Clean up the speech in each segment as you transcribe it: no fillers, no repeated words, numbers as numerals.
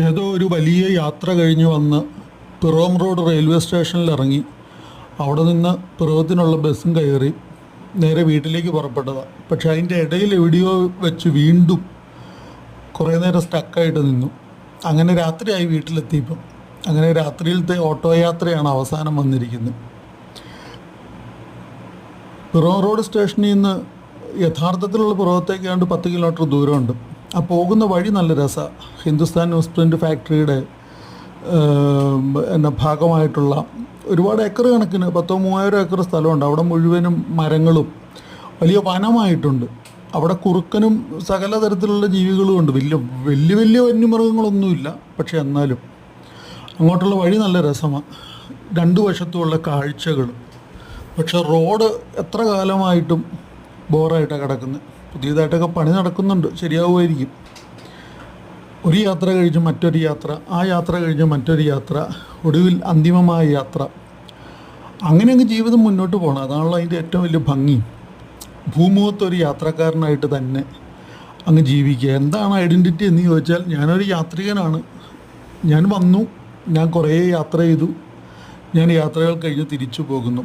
ഏതോ ഒരു വലിയ യാത്ര കഴിഞ്ഞ് വന്ന് പിറവം റോഡ് റെയിൽവേ സ്റ്റേഷനിൽ ഇറങ്ങി അവിടെ നിന്ന് പിറവത്തിനുള്ള ബസ്സും കയറി നേരെ വീട്ടിലേക്ക് പുറപ്പെട്ടതാണ്. പക്ഷേ അതിൻ്റെ ഇടയിൽ എവിടെയോ വെച്ച് വീണ്ടും കുറേ നേരം സ്റ്റക്കായിട്ട് നിന്നു. അങ്ങനെ രാത്രിയായി വീട്ടിലെത്തിയപ്പം. അങ്ങനെ രാത്രിയിലത്തെ ഓട്ടോ യാത്രയാണ് അവസാനം വന്നിരിക്കുന്നത്. പിറവം റോഡ് സ്റ്റേഷനിൽ നിന്ന് യഥാർത്ഥത്തിലുള്ള പിറവത്തേക്കാണ്ട് 10 കിലോമീറ്റർ ദൂരമുണ്ട്. ആ പോകുന്ന വഴി നല്ല രസമാണ്. ഹിന്ദുസ്ഥാൻ ന്യൂസ് പ്രിൻ്റ് ഫാക്ടറിയുടെ ഭാഗമായിട്ടുള്ള ഒരുപാട് ഏക്കർ കണക്കിന് 10,000-3000 ഏക്കർ സ്ഥലമുണ്ട്. അവിടെ മുഴുവനും മരങ്ങളും വലിയ വനമായിട്ടുണ്ട്. അവിടെ കുറുക്കനും സകല തരത്തിലുള്ള ജീവികളും ഉണ്ട്. വലിയ വന്യമൃഗങ്ങളൊന്നുമില്ല. പക്ഷേ എന്നാലും അങ്ങോട്ടുള്ള വഴി നല്ല രസമാണ്. രണ്ടു വശത്തുമുള്ള കാഴ്ചകൾ. പക്ഷേ റോഡ് എത്ര കാലമായിട്ടും ബോറായിട്ടാണ് കിടക്കുന്നത്. പുതിയതായിട്ടൊക്കെ പണി നടക്കുന്നുണ്ട്, ശരിയാവുമായിരിക്കും. ഒരു യാത്ര കഴിഞ്ഞ് മറ്റൊരു യാത്ര, ആ യാത്ര കഴിഞ്ഞ് മറ്റൊരു യാത്ര, ഒടുവിൽ അന്തിമമായ യാത്ര. അങ്ങനെ അങ്ങ് ജീവിതം മുന്നോട്ട് പോകണം. അതാണല്ലോ അതിൻ്റെ ഏറ്റവും വലിയ ഭംഗി. ഭൂമുഖത്തൊരു യാത്രക്കാരനായിട്ട് തന്നെ അങ്ങ് ജീവിക്കുക. എന്താണ് ഐഡൻറ്റിറ്റി എന്ന് ചോദിച്ചാൽ, ഞാനൊരു യാത്രികനാണ്. ഞാൻ വന്നു, ഞാൻ കുറേ യാത്ര ചെയ്തു, ഞാൻ യാത്രകൾ കഴിഞ്ഞ് തിരിച്ചു പോകുന്നു.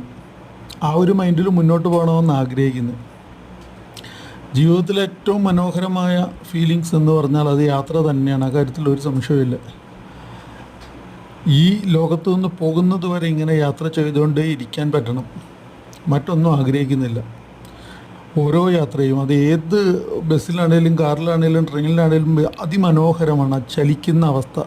ആ ഒരു മൈൻഡിൽ മുന്നോട്ട് പോകണമെന്ന് ആഗ്രഹിക്കുന്നു. ജീവിതത്തിലെ ഏറ്റവും മനോഹരമായ ഫീലിങ്സ് എന്ന് പറഞ്ഞാൽ അത് യാത്ര തന്നെയാണ്. ആ കാര്യത്തിൽ ഒരു സംശയമില്ല. ഈ ലോകത്തു നിന്ന് പോകുന്നത് വരെ ഇങ്ങനെ യാത്ര ചെയ്തുകൊണ്ടേ ഇരിക്കാൻ പറ്റണം. മറ്റൊന്നും ആഗ്രഹിക്കുന്നില്ല. ഓരോ യാത്രയും, അത് ഏത് ബസ്സിലാണേലും കാറിലാണേലും ട്രെയിനിലാണേലും അതിമനോഹരമാണ്. ആ ചലിക്കുന്ന അവസ്ഥ.